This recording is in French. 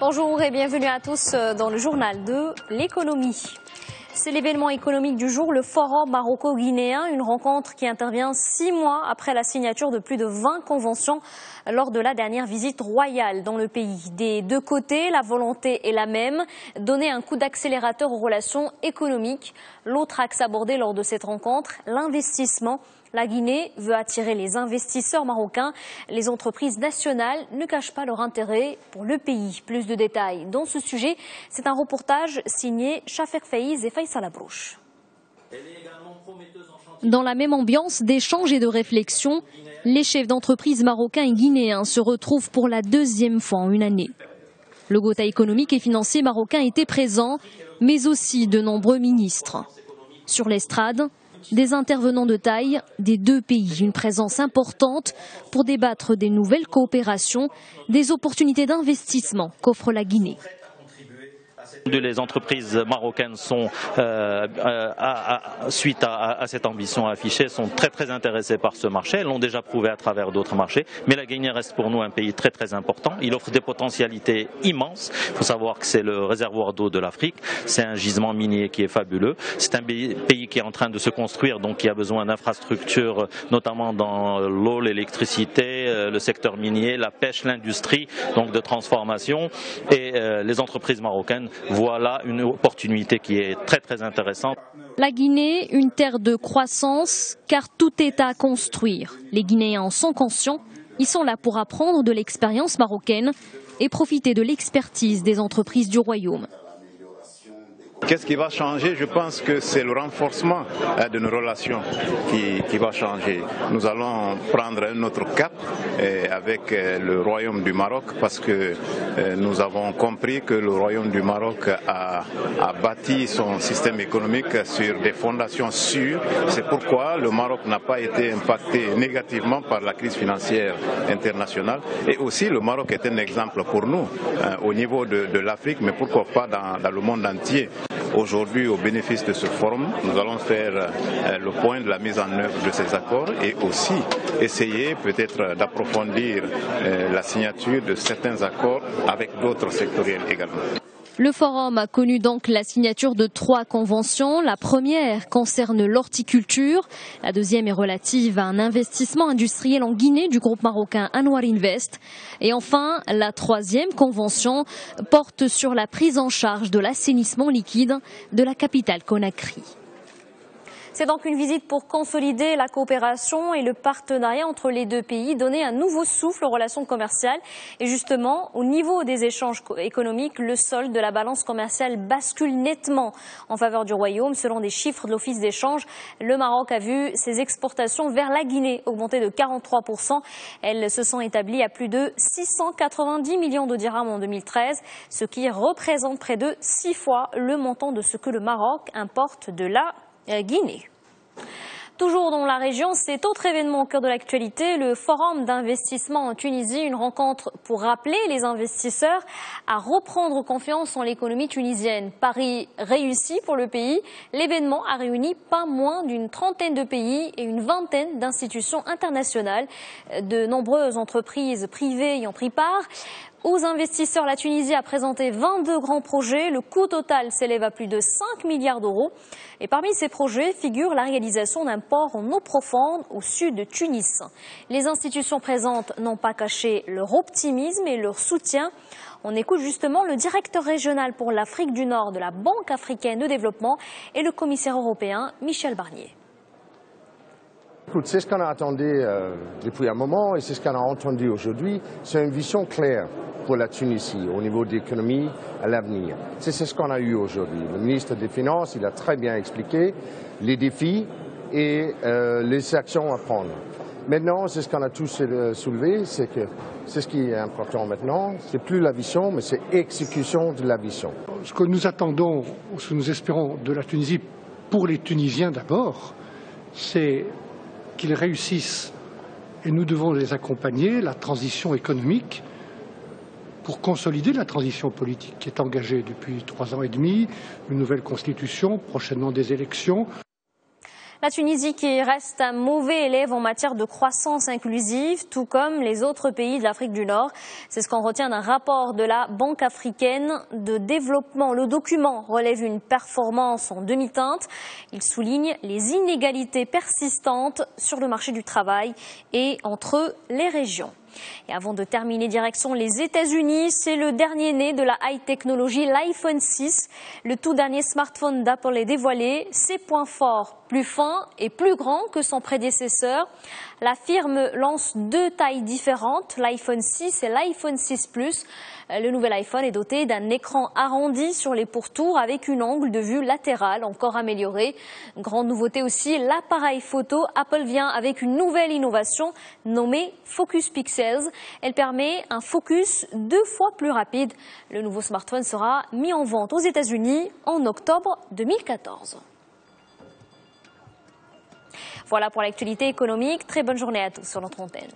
Bonjour et bienvenue à tous dans le journal de l'économie. C'est l'événement économique du jour, le Forum maroco-guinéen, une rencontre qui intervient 6 mois après la signature de plus de 20 conventions lors de la dernière visite royale dans le pays. Des deux côtés, la volonté est la même, donner un coup d'accélérateur aux relations économiques. L'autre axe abordé lors de cette rencontre, l'investissement. La Guinée veut attirer les investisseurs marocains. Les entreprises nationales ne cachent pas leur intérêt pour le pays. Plus de détails dans ce sujet, c'est un reportage signé Chafek Faiz et Faisal Abrouche. Dans la même ambiance d'échange et de réflexion, les chefs d'entreprise marocains et guinéens se retrouvent pour la 2e fois en une année. Le Gotha économique et financier marocain était présent, mais aussi de nombreux ministres. Sur l'estrade, des intervenants de taille des deux pays, une présence importante pour débattre des nouvelles coopérations, des opportunités d'investissement qu'offre la Guinée. Les entreprises marocaines sont, suite à cette ambition affichée, sont très intéressées par ce marché. Elles l'ont déjà prouvé à travers d'autres marchés. Mais la Guinée reste pour nous un pays très important. Il offre des potentialités immenses. Il faut savoir que c'est le réservoir d'eau de l'Afrique. C'est un gisement minier qui est fabuleux. C'est un pays qui est en train de se construire, donc qui a besoin d'infrastructures, notamment dans l'eau, l'électricité, le secteur minier, la pêche, l'industrie, donc de transformation. Et les entreprises marocaines, voilà une opportunité qui est très intéressante. La Guinée, une terre de croissance, car tout est à construire. Les Guinéens en sont conscients. Ils sont là pour apprendre de l'expérience marocaine et profiter de l'expertise des entreprises du royaume. Qu'est-ce qui va changer? Je pense que c'est le renforcement de nos relations qui va changer. Nous allons prendre un autre cap avec le Royaume du Maroc parce que nous avons compris que le Royaume du Maroc a bâti son système économique sur des fondations sûres. C'est pourquoi le Maroc n'a pas été impacté négativement par la crise financière internationale. Et aussi le Maroc est un exemple pour nous au niveau de l'Afrique, mais pourquoi pas dans le monde entier. Aujourd'hui, au bénéfice de ce forum, nous allons faire le point de la mise en œuvre de ces accords et aussi essayer peut-être d'approfondir la signature de certains accords avec d'autres sectoriels également. Le forum a connu donc la signature de 3 conventions. La première concerne l'horticulture. La deuxième est relative à un investissement industriel en Guinée du groupe marocain Anwar Invest. Et enfin, la 3e convention porte sur la prise en charge de l'assainissement liquide de la capitale Conakry. C'est donc une visite pour consolider la coopération et le partenariat entre les deux pays, donner un nouveau souffle aux relations commerciales. Et justement, au niveau des échanges économiques, le solde de la balance commerciale bascule nettement en faveur du Royaume. Selon des chiffres de l'Office d'échange, le Maroc a vu ses exportations vers la Guinée augmenter de 43%. Elles se sont établies à plus de 690 millions de dirhams en 2013, ce qui représente près de 6 fois le montant de ce que le Maroc importe de la Guinée. Toujours dans la région, cet autre événement au cœur de l'actualité, le Forum d'investissement en Tunisie, une rencontre pour rappeler les investisseurs à reprendre confiance en l'économie tunisienne. Pari réussi pour le pays, l'événement a réuni pas moins d'une 30aine de pays et une 20aine d'institutions internationales. De nombreuses entreprises privées y ont pris part. Aux investisseurs, la Tunisie a présenté 22 grands projets. Le coût total s'élève à plus de 5 milliards d'euros. Et parmi ces projets figure la réalisation d'un port en eau profonde au sud de Tunis. Les institutions présentes n'ont pas caché leur optimisme et leur soutien. On écoute justement le directeur régional pour l'Afrique du Nord de la Banque africaine de développement et le commissaire européen Michel Barnier. Écoute, c'est ce qu'on a attendu depuis un moment et c'est ce qu'on a entendu aujourd'hui. C'est une vision claire pour la Tunisie au niveau de l'économie à l'avenir. C'est ce qu'on a eu aujourd'hui. Le ministre des Finances, il a très bien expliqué les défis et les actions à prendre. Maintenant, c'est ce qu'on a tous soulevé, c'est que c'est ce qui est important maintenant. C'est plus la vision, mais c'est l'exécution de la vision. Ce que nous attendons, ce que nous espérons de la Tunisie, pour les Tunisiens d'abord, c'est qu'ils réussissent, et nous devons les accompagner, la transition économique pour consolider la transition politique qui est engagée depuis 3 ans et demi, une nouvelle constitution, prochainement des élections. La Tunisie qui reste un mauvais élève en matière de croissance inclusive, tout comme les autres pays de l'Afrique du Nord. C'est ce qu'on retient d'un rapport de la Banque africaine de développement. Le document relève une performance en demi-teinte. Il souligne les inégalités persistantes sur le marché du travail et entre les régions. Et avant de terminer, direction les États-Unis, c'est le dernier né de la high technologie, l'iPhone 6. Le tout dernier smartphone d'Apple est dévoilé. Ses points forts, plus fin et plus grand que son prédécesseur. La firme lance deux tailles différentes, l'iPhone 6 et l'iPhone 6 Plus. Le nouvel iPhone est doté d'un écran arrondi sur les pourtours avec une angle de vue latérale encore amélioré. Grande nouveauté aussi, l'appareil photo. Apple vient avec une nouvelle innovation nommée Focus Pixels. Elle permet un focus 2 fois plus rapide. Le nouveau smartphone sera mis en vente aux États-Unis en octobre 2014. Voilà pour l'actualité économique. Très bonne journée à tous sur notre antenne.